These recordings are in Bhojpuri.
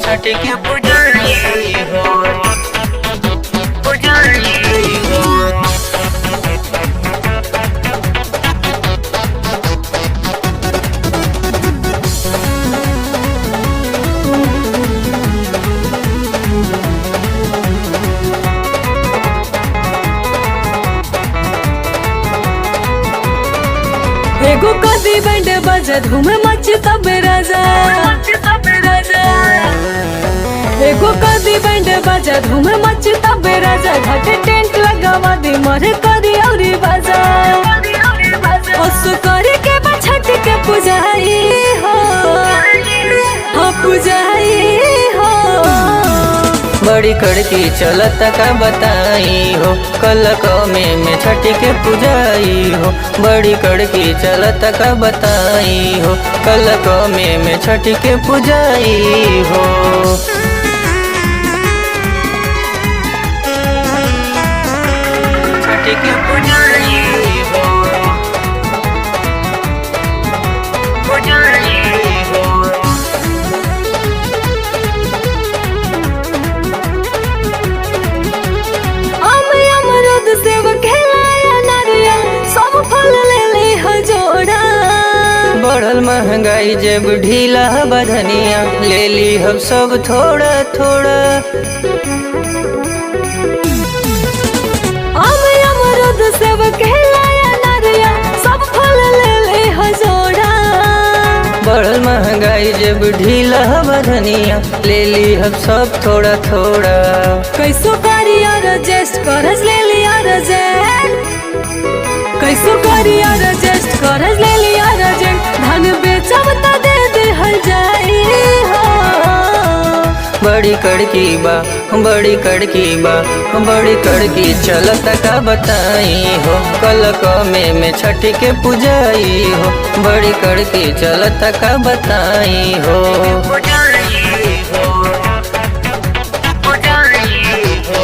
छठ के पुजारी हो, पुजारी हो। एगो कदी बैंड बजा धूम मच तब राजा, एगो कदी बैंड बजा धूम मच तब राजा। घाटे टेंट लगावा दी मरे कदी औरी बाजा। असु करे के बा छठ के पुजारी हो, हाँ पुजारी हो। बड़ी कड़की चलत का बताई हो, कल में छठ के पुजाई हो। बड़ी कड़की चलत का बताई हो, कल में छठ के पुजाई हो। छठ के पुजारी हो, पुजारी हो। सेब खेलाया नारियल सब फल ले ले हजोड़ा। बढ़ल महंगाई जब ढीला बधनिया, ले ली हम सब थोड़ा थोड़ा। आम अमरूद सेब खेलाया नारियल सब फल ले ले हजोड़ा। बढ़ल महंगाई जब ढीला बधनिया, ले ली हम सब थोड़ा थोड़ा। कैसो करी एडजस्ट करज ले लिया रजेंट, कैसो करी एडजस्ट करज ले लिया रजेंट। धान बेचब त दे दे हल जाई हो। बड़ी कड़की बा, बड़ी कड़की बा, बड़ी कड़की चलत का बताई हो, कल में छठ के पुजाई हो। बड़ी कड़की चलत का बताई हो, पुजारी हो, पुजारी हो।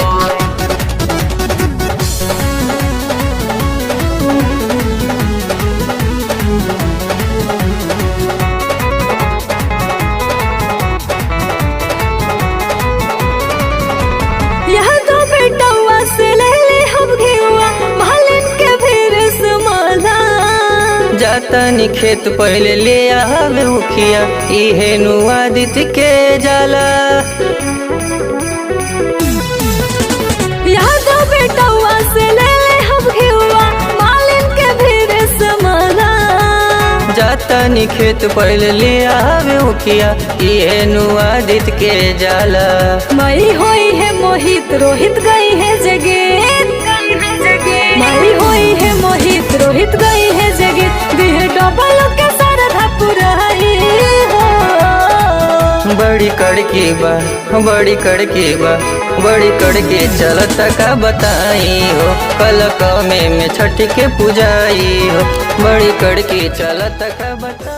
यह तो बेटवा से ले ले हम घेवा, मालिन के फिर समाला। जाता नी खेत पहले ले आवे उखिया, इहे नुआदित के जाला। यह तो बेटवा से ले ले हम घेवा, मालिन के फिर समाला। जाता नी खेत पहले ले आवे उखिया, इहे नुआदित के जाला। मई होई है मोहित रोहित गई है जगेत, मई होई है मोहित रोहित गई है जगेत। दिह डबल के सरधा पुराई हो। बड़ी कड़की बा, बड़ी कड़की बा, बड़ी कड़की चलत का बताई हो, कल में छठ के पुजाई हो। बड़ी कड़की चलत का बताई।